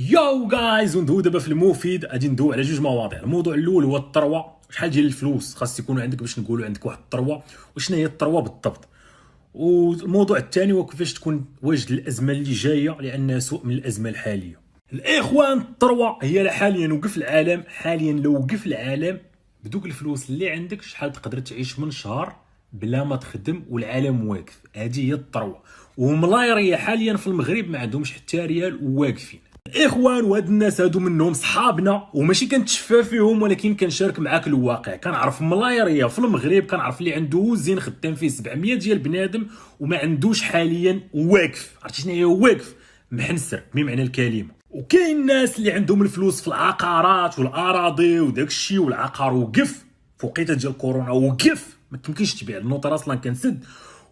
ياو جايز، وندوي دابا في المفيد. غادي ندوي على جوج مواضيع. الموضوع الاول هو الثروه. شحال ديال الفلوس خاص يكونوا عندك باش نقولوا عندك واحد الثروه، وشنو هي الثروه بالضبط. والموضوع الثاني هو كيفاش تكون واجد الازمه اللي جايه لانها سوء من الازمه الحاليه. الاخوان، الثروه هي حاليا وقف العالم. حاليا لو وقف العالم بدوك الفلوس اللي عندك، شحال تقدر تعيش من شهر بلا ما تخدم والعالم واقف. هذه هي الثروه. وملايريه حاليا في المغرب ما عندهمش حتى ريال وواقفين. اخوان، وهاد الناس هادو منهم صحابنا، وماشي كنتشفى فيهم ولكن كنشارك معاك الواقع. كنعرف ملايريه في المغرب، كنعرف اللي عنده وزين خدام فيه 700 ديال بنادم وما عندوش حاليا واقف. عرفتي شنو هي واقف؟ محنسر بمعنى الكلمه. وكاين الناس اللي عندهم الفلوس في العقارات والاراضي وداك الشيء، والعقار وقف فوقيته ديال كورونا، وقف ما تمكنش تبيع، النوطه اصلا كنسد،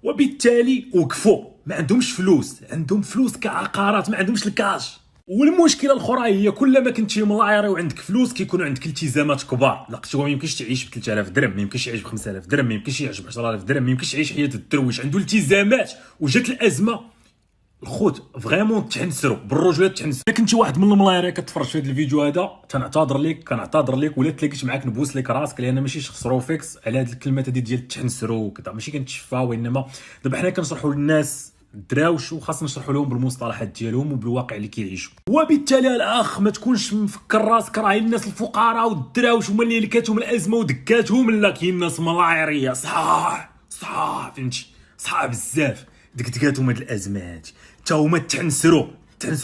وبالتالي وقفوا. ما عندهمش فلوس، عندهم فلوس كعقارات، ما عندهمش الكاش. والمشكله الاخرى هي كلما كنتي ملايري وعندك فلوس كيكونوا عندك التزامات كبار. لقيتو ما يمكنش تعيش ب 3000 درهم، ما يمكنش يعيش ب 5000 درهم، ما يمكنش يعيش ب 10000 درهم، ما يمكنش يعيش حياه الدرويش. عنده التزامات وجات الازمه. الخوت فريمون تحنسروا بالرجوله، تحنسروا. الا كنتي واحد من الملايري كتفرج في هذا الفيديو هذا، كنعتذر لك ولا تلاقيت معاك نبوس لك راسك، لان ماشي شخص روفيكس على هذه الكلمات هذه ديال تحنسروا وكذا. ماشي كنتشفى، وانما دابا حنا كنشرحوا للناس الدراوش، وخاصنا نشرحوا لهم بالمصطلحات ديالهم وبالواقع اللي كيعيشوا. وبالتالي الاخ ما تكونش مفكر راسك راه الناس الفقراء والدراوش هما اللي كاتهم الازمه ودكاتهم. لا، كاين ناس ملايريه صح فهمتي، صح بزاف دكاتهم هاد الازمات، حتى هما تحنسروا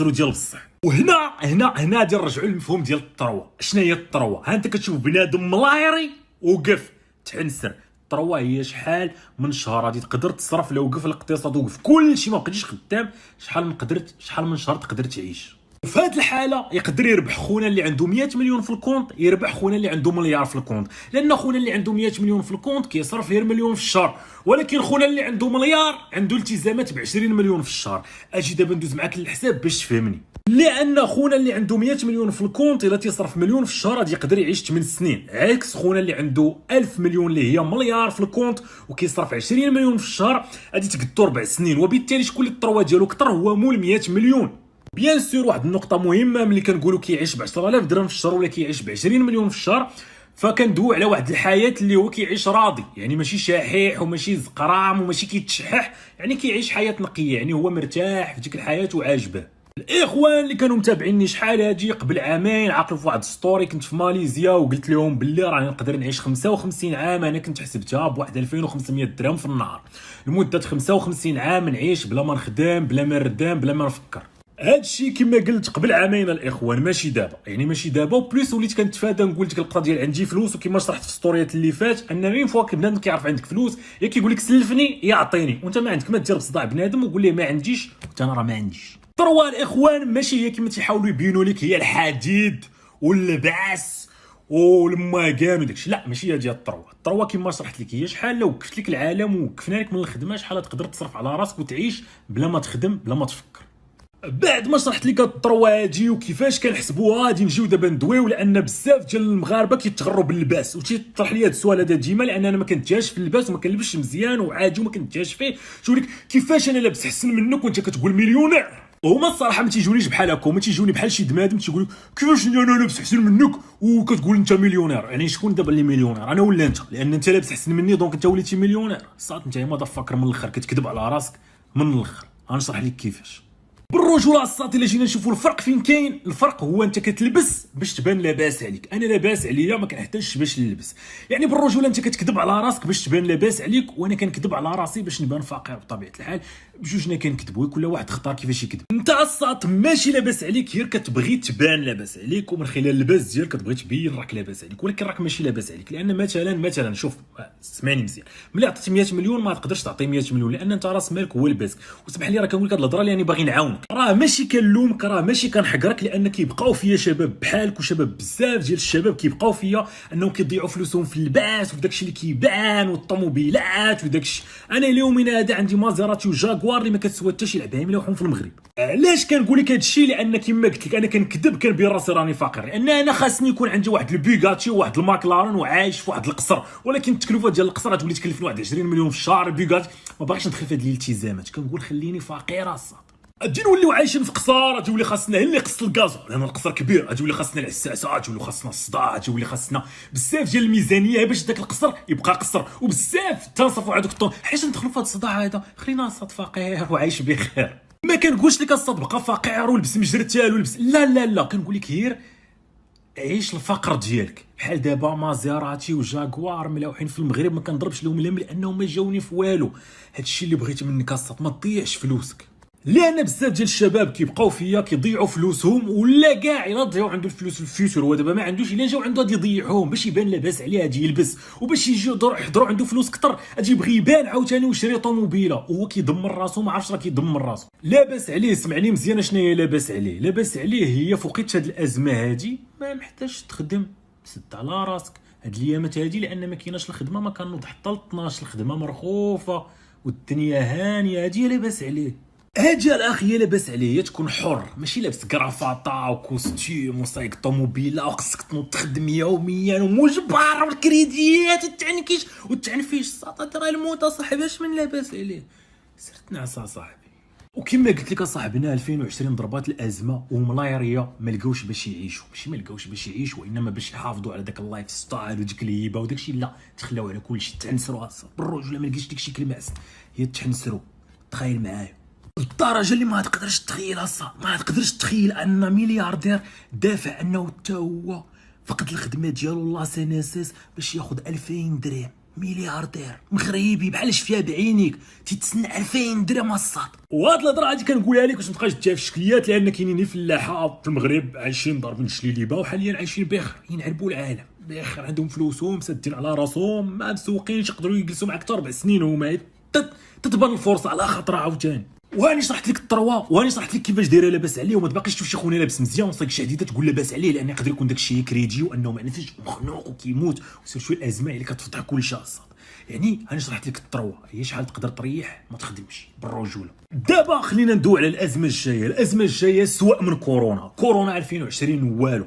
ديال بصح. وهنا غادي نرجعوا للمفهوم ديال الثروه. شنو هي الثروه؟ ها انت كتشوف بنادم ملايري وقف تحنسر. الثروه هي شحال من شهر غادي تقدر تصرف لو وقف الاقتصاد، وقف كلشي ما بقيتيش خدام، شحال من شهر تقدر تعيش. وفي هذه الحاله يقدر يربح خونا اللي عنده 100 مليون في الكونت، يربح خونا اللي عنده مليار في الكونت. لان خونا اللي عنده 100 مليون في الكونت كيصرف غير مليون في الشهر، ولكن خونا اللي عنده مليار عنده التزامات ب 20 مليون في الشهر. اجي دابا ندوز معاك الحساب باش تفهمني. لان خونا اللي عنده 100 مليون في الكونت الا تيصرف مليون في الشهر غادي يقدر يعيش 8 سنين، عكس خونا اللي عنده 1000 مليون اللي هي مليار في الكونت وكيصرف 20 مليون في الشهر غادي تقدو 4 سنين. وبالتالي شكون اللي الثروه ديالو كثر؟ هو مول 100 مليون. بيان سور واحد النقطه مهمه، ملي كنقولوا كيعيش ب 10000 درهم في الشهر ولا كيعيش ب 20 مليون في الشهر، فكندوي على واحد الحياه اللي هو كيعيش راضي، يعني ماشي شحيح وماشي زقرام وماشي كيتشحح، يعني كيعيش حياه نقيه، يعني هو مرتاح في ديك الحياه وعاجبه. الاخوان اللي كانوا متابعيني شحال هادي قبل عامين عاقلوا في واحد ستوري، كنت في ماليزيا وقلت لهم باللي راني نقدر نعيش 55 عام. انا كنت حسبتها بواحد 2500 درهم في النهار لمده 55 عام، نعيش بلا ما نخدم بلا ما نردام بلا ما نفكر. هادشي كما قلت قبل عامين الاخوان، ماشي دابا، يعني ماشي دابا. وبليس وليت كنتفادى نقول لك القطه ديال عندي فلوس، وكما شرحت في ستوريات اللي فات ان مين فوا بنادم كيعرف عندك فلوس يا كيقول لك سلفني يا عطيني، وانت ما عندك ما دير بصداع بنادم وقول ليه ما عنديش وانت انا راه ما عنديش. الثروه الاخوان ماشي هي كما تيحاولوا يبينوا لك هي الحديد واللباس والماكان وداكشي، لا ماشي هي ديال الثروه. الثروه كما شرحت لك هي شحال لو وقفت لك العالم ووقفنا لك من الخدمه، شحال تقدر تصرف على راسك وتعيش بلا ما تخدم بلا ما تفكر. بعد ما شرحت لك الثروه هادي وكيفاش كنحسبوها، غادي نجيو دابا ندويو، لان بزاف ديال المغاربه كيتغروا باللباس. وتيطرح لي هذا السؤال هذا ديما، لان انا ما كنتجاش في اللباس وما كنلبسش مزيان وعادي وما كنتجاش فيه. تقول لك كيفاش انا لابس احسن منك وانت كتقول مليونير؟ هما الصراحه ما تيجونيش بحال هكا، هما تيجوني بحال شي بنادم تيقول لك كيفاش انا لابس احسن منك وكتقول انت مليونير. يعني شكون دابا اللي مليونير، انا ولا انت؟ لان انت لابس احسن مني دونك انت وليتي مليونير. صات انت ما ضفكر من الاخر، كتكذب على راسك من الاخر. غنشرح لك كيفاش بالرجوله الساطي. الا جينا نشوفوا الفرق فين كاين. الفرق هو انت كتلبس باش تبان لاباس عليك. انا لاباس عليا ما كنحتاجش باش نلبس. يعني بالرجوله انت كتكذب على راسك باش تبان لاباس عليك، وانا كنكذب على راسي باش نبان فقير. بطبيعه الحال بجوجنا كنكذبوا، كل واحد اختار كيفاش يكذب. انت الساط ماشي لاباس عليك، غير كتبغي تبان لاباس عليك، ومن خلال اللباس ديالك كتبغي تبين راك لاباس عليك، ولكن راك ماشي لاباس عليك. لان مثلا شوف سمعني مزيان، ملي عطيتي 100 مليون ما تقدرش تعطي 100 مليون، لان انت راس مالك هو لباسك. وسمح لي راه كنقول لك هاد الهضره لاني باغي نعاونك. راه ماشي كنلومك، راه ماشي كنحقرك، لان كيبقاو فيا شباب بحالك وشباب بزاف ديال الشباب كيبقاو فيا انهم كيضيعوا فلوسهم في اللباس وفي داكشي اللي كيبان والطوموبيلات وداكشي. انا اليومين هذا عندي مازيراتي وجاكوار اللي ما كتسوى حتى شي لعبه مليحهم في المغرب. علاش كنقول لك هادشي؟ لان كما قلت لك انا كنكذب، كنبين راسي راني فقير، لان انا خاصني يكون عندي واحد البيغاتي وواحد الماكلارن وعايش في واحد القصر، ولكن التكلفه ديال القصر غتولي تكلفني واحد 20 مليون في الشهر. البيغاتي ما باغيش ندخل في هاد الالتزامات، كنقول خليني فقير الصاد. غادي نوليو عايشين في قصار، غادي يولي خاصنا اللي قص الكازو لان القصر كبير، غادي يولي خاصنا العساسه، غادي يولي خاصنا الصداع، غادي يولي خاصنا بزاف ديال الميزانيه باش داك القصر يبقى قصر، وبزاف تنصفوا هذوك الطون. علاش ندخلوا في هذا الصداع هذا؟ خلينا الصاد فقير وعايش بخير. ما كنقولش لك الصاد بقى فقير ولبس مجرتال ولبس، لا لا لا، كنقول لك غير عيش الفقر ديالك. بحال دابا مازيراتي وجاكوار ملاوحين في المغرب ما كنضربش لهم لم لانهم ما جاوني في والو. هادشي اللي بغيت منك الصاد، ما تضيعش فلوسك، لان بزاف ديال الشباب كيبقاو فيا كيضيعوا فلوسهم، ولا كاع الا ضيعوا عنده الفلوس في الفيوتشر هو دابا ما عندوش، الا جاو عنده غادي يضيعهم باش يبان لاباس عليه، غادي يلبس، وباش يجيو يحضروا عنده فلوس كثر غادي يبغي يبان عاوتاني ويشري طوموبيله، وهو كيدمر راسو ما عرفش راه كيدمر راسو. لاباس عليه، سمعني مزيان شنو هي لاباس عليه. لاباس عليه هي فوقيت هاد الازمه هادي ما محتاجش تخدم، سد على راسك هاد الايامات هادي، لان ما كايناش الخدمه، ما كنوض حتى ل 12 الخدمه مرخوفه والدنيا هانيه، هادي لاباس عليه. هاجي الاخ هي لاباس عليه تكون حر، ماشي لابس كرافاطه وكوستيم وسايق طوموبيله وخصك تنوض تخدم يوميا ومجبر والكريديات والتعنكيش والتعنفيش. الساطات راه الموت اصاحبي، اش من لاباس عليه؟ سرت نعس اصاحبي. وكما قلت لك اصاحبنا 2020 ضربات الازمه وملايريه ما لقاوش باش يعيشوا، ماشي ما لقاوش باش يعيشوا وانما باش يحافظوا على داك اللايف ستايل وديك الهيبه وداك الشيء، لا تخلاو على كل شيء، تعنسروا بالرجوله، ما لقيتش ديك الشيء كلمه احسن، هي تحنسروا. تخيل معايا بالدرجه اللي ما تقدرش تخيلها، ما تقدرش تخيل ان ملياردير دافع انه حتى هو فقد الخدمه ديالو لا سينيسيس باش ياخذ 2000 درهم. ملياردير مغربي بحال شفيها بعينيك تيتسنى 2000 درهم الصاد. وهاد الهضره هادي كنقولها لك باش ما تبقاش تجي في الشكليات، لان كاينين فلاحه في المغرب عايشين ضاربين الشليليبه وحاليا عايشين بخير، ينعربوا العالم بخير، عندهم فلوسهم مسدين على راسهم، ما مسوقينش، يقدروا يجلسوا معك 4 سنين هما تتبان الفرصه على خاطرها عاوتاني. وهاني شرحت لك الطروا، وهاني شرحت لك كيفاش دايره لاباس عليه، وما تبقاش تشوف شي خونا لابس مزيان وصايق شديده تقول لاباس عليه، لان يقدر يكون داكشي كريدي وانه ما نفش مخنوق وكيموت، وسير شويه الازمه اللي كتفضح كل شيء الصاد. يعني هاني شرحت لك الطروا هي شحال تقدر تريح ما تخدمش بالرجوله. دابا خلينا ندوي على الازمه الجايه. الازمه الجايه سواء من كورونا 2020 والو،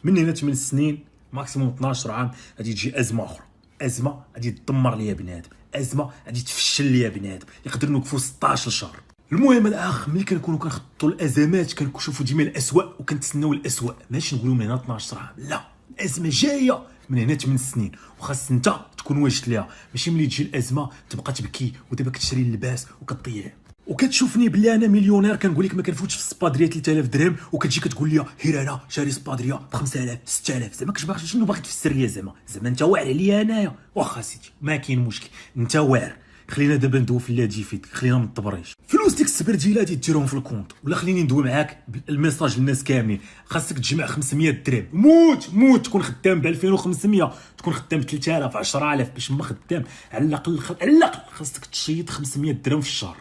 من هنا 8 سنين ماكسيموم 12 عام غادي تجي ازمه اخرى، ازمه غادي تدمر ليا بنادم، ازمه غادي تفشل ليا بنادم، يقدر نوقفوا 16 شهر. المهم الاخ ملي كنكونوا كنخططوا الازمات كنشوفوا ديما الاسوء وكنتسناو الاسوء، ماشي نقولوا من هنا 12 عام، لا، الازمه جايه من هنا 8 سنين وخاص انت تكون واجد ليها، ماشي ملي تجي الازمه تبقى تبكي ودابا كتشري اللباس وكتضيع. وكتشوفني بلي انا مليونير كنقول لك ما كنفوتش في السبادريه 3000 درهم، وكتجي كتقول لي هير انا شاري سبادريه ب 5000 6000، زعما كتبغي شنو باغي تفسر لي؟ زعما انت واعر عليا انايا؟ واخا سيدي ما كاين مشكل، انت واعر. خلينا دابا ندوي في اللي فيك، خلينا من الطبريش. فلوس ديك السبرديله غادي ديرهم في الكونط، ولا خليني ندوي معاك الميساج للناس كاملين، خاصك تجمع 500 درهم، موت تكون خدام ب 2500، تكون خدام ب 3000 10000 باش ما خدام على الاقل خاصك تشيط 500 درهم في الشهر.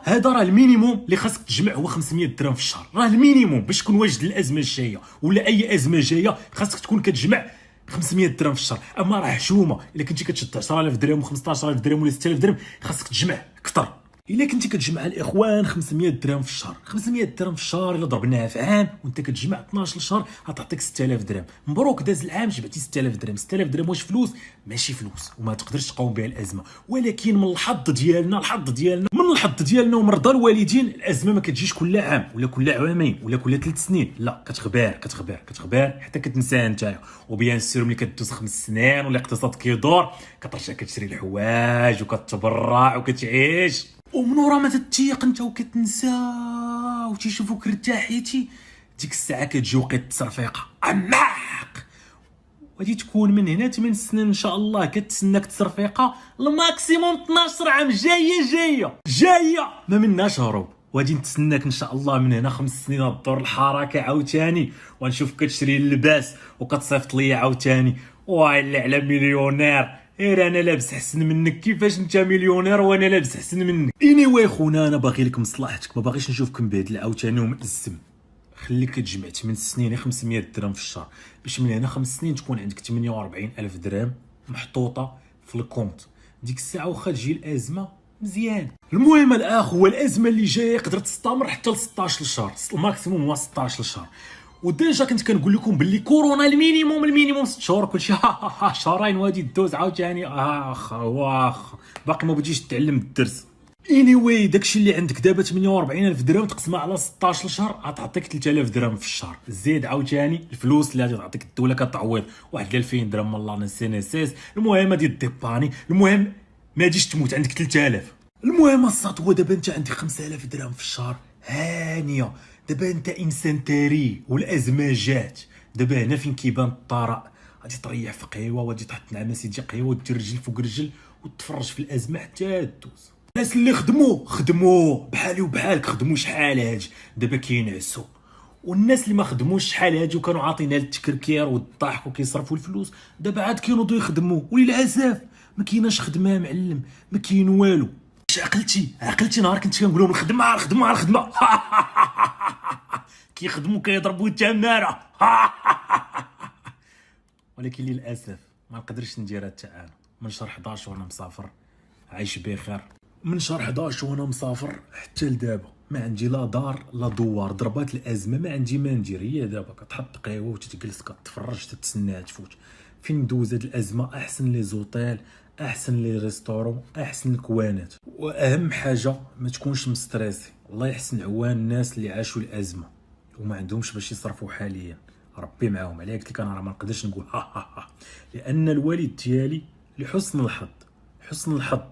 هذا راه المينيموم اللي خاصك تجمع، هو 500 درهم في الشهر، راه المينيموم باش تكون واجد الازمه الجايه ولا اي ازمه جايه، خاصك تكون كتجمع 500 درهم في الشهر. اما راه حشومه الا كنتي كتشد 10000 درهم و15000 درهم ولا 6000 درهم، خاصك تجمع اكثر. الا كنتي كتجمع الاخوان 500 درهم في الشهر، 500 درهم في الشهر الا ضربناها في عام وانت كتجمع 12 شهر غتعطيك 6000 درهم. مبروك داز العام جبتي 6000 درهم. 6000 درهم واش فلوس؟ ماشي فلوس وما تقدرش تقاوم بها الازمه، ولكن من الحظ ديالنا ومرضى الوالدين الازمه ما كتجيش كل عام ولا كل عامين ولا كل 3 سنين، لا، كتغبر حتى كتنساها نتايا. وبيان سور ملي كدوز 5 سنين ولا الاقتصاد كيدور كترجع كتشري الحوايج وكتبرع وكتعيش، ومن ورا ما تتيق انت وكتنسى وتيشوفوك ارتاحيتي، ديك الساعه كتجي وقيت التصرفيقه عماق. غادي تكون من هنا 8 سنين ان شاء الله كتسناك تصرفيقه الماكسيموم 12 عام جايه ما مناش هروب. وغادي نتسناك ان شاء الله من هنا 5 سنين الدور الحركه عاوتاني، ونشوفك كتشري اللباس وكتصيفط ليا عاوتاني. اللي على مليونير، غير انا لابس احسن منك، كيفاش انت مليونير وانا لابس احسن منك؟ واي خونا انا باغي لك مصلحتك، ما باغيش نشوفك مبهدل عاوتاني ومأزم. خليك كتجمع 8 سنين 500 درهم في الشهر، باش من هنا 5 سنين تكون عندك 48000 درهم محطوطه في الكونت. ديك الساعه واخا تجي الازمه مزيان. المهم الاخ هو الازمه اللي جايه يقدر تستمر حتى ل 16 شهر، الماكسيموم هو 16 شهر. وديجا كنت كنقول لكم باللي كورونا المينيموم 6 شهور، كلشي شهرين وهادي دوز عاوتاني. واخا باقي ما بديتش تتعلم الدرس. anyway داكشي اللي عندك دابا 48000 درهم تقسمها على 16 شهر غتعطيك 3000 درهم في الشهر، زيد عاوتاني الفلوس اللي غادي تعطيك الدوله كتعويض واحد 2000 درهم من لا سي ان اس اس. المهم غادي ديباني، المهم ما تجيش تموت عندك 3000. المهم الصاد هو دابا انت عندك 5000 درهم في الشهر هانيه. دابا انت انسان ثري والازمه جات. دابا هنا فين كيبان الطراء، غادي تريح في قهوه وغادي تحط نعم سيدي قهوه ودير رجل فوق رجل وتفرج في الازمه حتى دوز. الناس اللي خدموا بحالي وبحالك، خدموا شحال هاج دابا كينعسوا، والناس اللي ما خدموش شحال هاجي وكانوا عاطينا التكركير والضحك وكيصرفوا الفلوس دابا عاد كينوضوا يخدموا، وللاسف ما كايناش خدمه معلم، ما كاين والو. واش عقلتي نهار كنت كنقول لهم الخدمه كيخدموا كيضربوا التماره ولكن للاسف ما نقدرش نديرها حتى انا. من شهر 11 وانا مسافر عايش بخير، من شهر 11 وانا مسافر حتى لدابا ما عندي لا دار لا دوار. ضربات الازمه ما عندي ما ندير، هي دابا كتحط قهوه وتتجلس كتفرج تتسناها تفوت. فين ندوز هاد الازمه؟ احسن لي زوطيل، احسن لي ريستورون، احسن الكوانات، واهم حاجه ما تكونش مستريسي. الله يحسن عوان الناس اللي عاشوا الازمه وما عندهمش باش يصرفوا حاليا، ربي معاهم. علاه قلت لك انا راه ما نقدرش نقول لان الوالد ديالي لحسن الحظ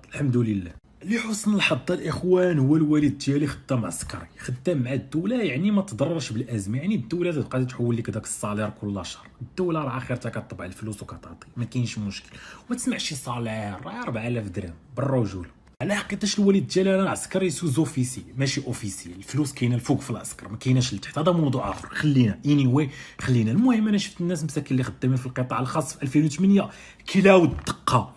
الحمد لله، لحسن الحظ الاخوان هو الوالد ديالي خدام عسكري، خدام مع الدوله، يعني ما تضررش بالازمه. يعني الدوله تبقى تحول لك داك الصالير كل شهر، الدوله راه اخرتها كطبع الفلوس وكتعطي، ما كاينش مشكل. وما تسمعش شي صالير راه 4000 درهم بالرجوله. على حقيقتاش الوالد ديالي انا عسكري سوز اوفيسي ماشي اوفيسي، الفلوس كاينه الفوق في العسكر ما كايناش لتحت، هذا موضوع اخر. خلينا خلينا. المهم انا شفت الناس مساكين اللي خدامين في القطاع الخاص في 2008 كلاو الدقه،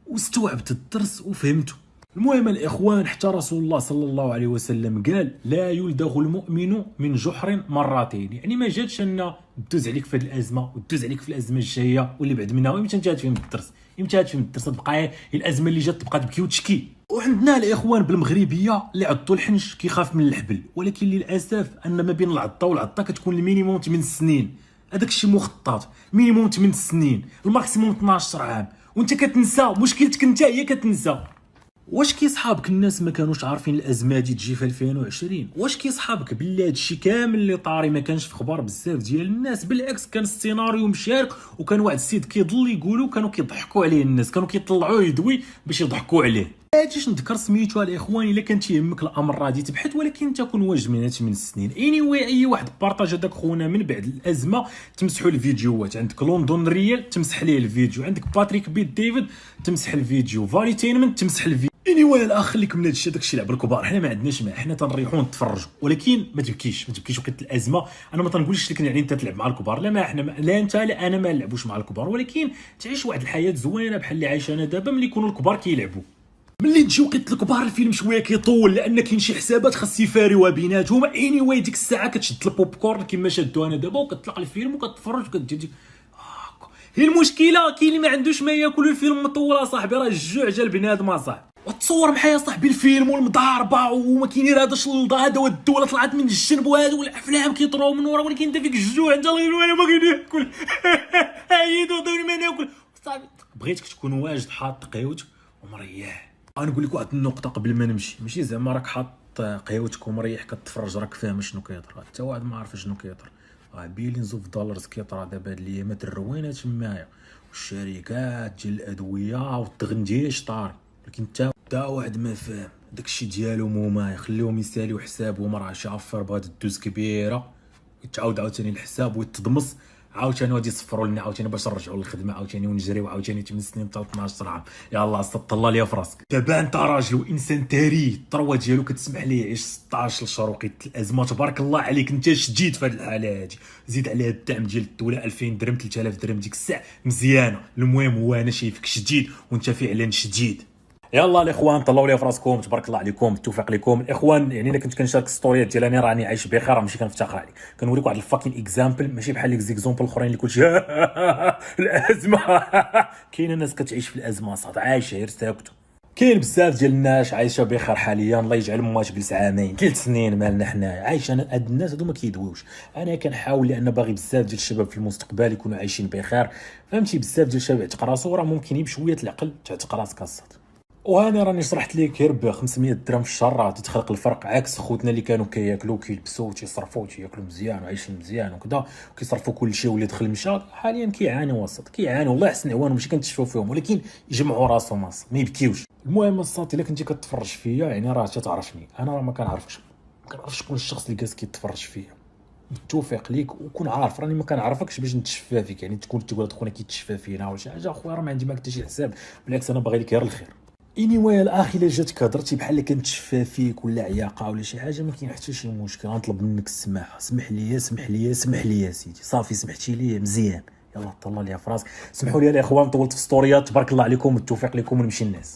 واستوعبت الدرس وفهمته. المهم الاخوان حتى رسول الله صلى الله عليه وسلم قال لا يلدغ المؤمن من جحر مرتين، يعني ما جاتش ان دوز عليك في هذه الازمه ودوز عليك في الازمه الجايه واللي بعد منها. امتى انت تفهم الدرس؟ امتى تفهم الدرس؟ تبقى الازمه اللي جات تبقى تبكي وتشكي. وعندنا الاخوان بالمغربيه اللي عضوا الحنش كيخاف من الحبل، ولكن للاسف ان ما بين العضه والعضه كتكون المينيموم 8 سنين. هذاك الشيء مخطط، مينيموم 8 سنين، الماكسيموم 12 عام، وانت كتنسى. مشكلتك انت هي كتنسى. واش كيصحابك الناس ما كانوش عارفين الازمه دي تجي في 2020؟ واش كيصحابك بالله هادشي كامل اللي طاري ما كانش في خبار بزاف ديال الناس؟ بالعكس كان السيناريو مشارك، وكان واحد السيد كيضل يقولوا كانوا كيضحكوا عليه الناس، كانوا كيطلعوه يدوي باش يضحكوا عليه. هادشي نذكر سميتو الاخوان الا كان تيهمك الامر غادي تبحث، ولكن تكون واجد من 8 سنين. اي واحد بارطاج هذاك خونا من بعد الازمه تمسحوا الفيديوهات. عندك لندن ريال تمسح ليه الفيديو، عندك باتريك بيت ديفيد تمسح الفيديو، فاليتينمنت تمسح الفيديو. الاخ خليكم من هادشي داكشي لعب الكبار، حنا ما عندناش مع، حنا تنريحوا ونتفرجوا. ولكن ما تبكيش وقت الازمه. انا ما تنقولش لك يعني انت تلعب مع الكبار، لا، ما احنا لا انت لا انا ما نلعبوش مع الكبار، ولكن تعيش واحد الحياه زوينه بحال اللي عايش انا دابا ملي يكونوا الكبار كيلعبوا. ملي تجي وقت الكبار الفيلم شويه كيطول لان كاين شي حسابات خاص يفاريوها بيناتهم. ديك الساعه كتشد البوب كورن كما شادو انا دابا وكتطلق الفيلم وكتفرج وكتجي. هي المشكله كاين اللي ما عندوش ما ياكل الفيلم مطول صاحبي، راه الجوع جا البنادم اصاحبي. وتصور معايا صاحبي الفيلم والمضاربه وما كاين هذا الشلطه هذا، والدوله طلعت من الجنب وهذا، والافلام كيطراو من ورا، ولكن انت فيك الجوع انت انا ما كناكل عيدوا عطوني ما ناكل صاحبي. بغيتك تكون واجد حاط قهوتك ومريح. نقول لك واحد النقطه قبل ما نمشي، ماشي زعما راك حاط قهوتك ومريح كتفرج راك فاهم شنو كيطرا، حتى واحد ما عارف شنو كيطرا. بيلينز اوف دولارز كيطرا دابا هاد الايامات الروينه تمايا، والشركات ديال الادويه والتغنديش طاري، ولكن تا واحد ما فاهم داكشي ديالهم هما يخليهم يساليو حسابهم. راه شي عفر بغات دوز كبيره يتعاود عاوتاني الحساب ويتضمس، عاوتاني غادي يصفروا لنا عاوتاني باش نرجعوا للخدمه عاوتاني ونجريو عاوتاني 8 سنين حتى 12 عام. يلاه صط الله ليا في راسك. دابا انت راجل وانسان ثري، الثروه ديالو كتسمح ليه يعيش 16 شهر وقت الازمه، تبارك الله عليك انت شديد في هذه الحاله هذه. زيد عليها الدعم ديال الدوله 2000 درهم 3000 درهم ديك الساعه مزيانه. المهم هو انا شايفك شديد وانت فعلا شديد. يلا الاخوان طلعوا لي في راسكم، تبارك الله عليكم، التوفيق لكم الاخوان. يعني الا كنت كنشارك ستوريات ديالي راني عايش بخير، ماشي كنفتخر عليك، كنوريك واحد الفاكين اكزامبل، ماشي بحال لي زيكزامبل الاخرين اللي كلشي الازمه. كاين ناس كتعيش في الازمه صاد عايشه غير ساكته. كاين بزاف ديال الناس عايشه بخير حاليا، الله يجعل ما تجلس عامين 3 سنين مالنا حنايا عايش. انا هاد الناس هادو ما كيدويوش، انا كنحاول لان باغي بزاف ديال الشباب في المستقبل يكونوا عايشين بخير، فهمتي؟ بزاف ديال الشباب يعتق راسو، راه ممكن بشويه العقل تعتق راسك الصاد. وهاني راني شرحت لك غير ب 500 درهم في الشهر راه تتخلق الفرق، عكس خوتنا اللي كانوا كياكلوا كيلبسوا تيصرفوا تياكلوا مزيان وعايشين مزيان وكذا وكيصرفوا كل شيء واللي دخل مشى، حاليا كيعانيوا وسط كيعانوا. والله يحسن عوانهم ماشي كنتشفوا فيهم، ولكن يجمعوا راسهم ما يبكيوش. المهم الصاط الا كنتي كتفرج فيا يعني راه تتعرفني، انا راه ما كنعرفش شكون الشخص اللي جالس كيتفرج فيا. بالتوفيق ليك وكون عارف راني ما كنعرفكش باش نتشفى فيك، يعني تكون تقول خونا كيتشفى فينا ولا شي حاجه. اخويا راه ما عندي معاك حتى شي حساب، بالعكس انا باغي لك غير الخير. اني الاخي الا جاتك هضرتي بحال كنتشفى فيك ولا عياقه ولا شي حاجه ما كاين حتى شي مشكل، غنطلب منك السماحه. اسمح لي سمح لي سمح لي يا سيدي، صافي سمحتي لي مزيان. يلا طلع لي في راسك. سمحوا لي الاخوان طولت في ستوريات، تبارك الله عليكم، التوفيق لكم ونمشي الناس.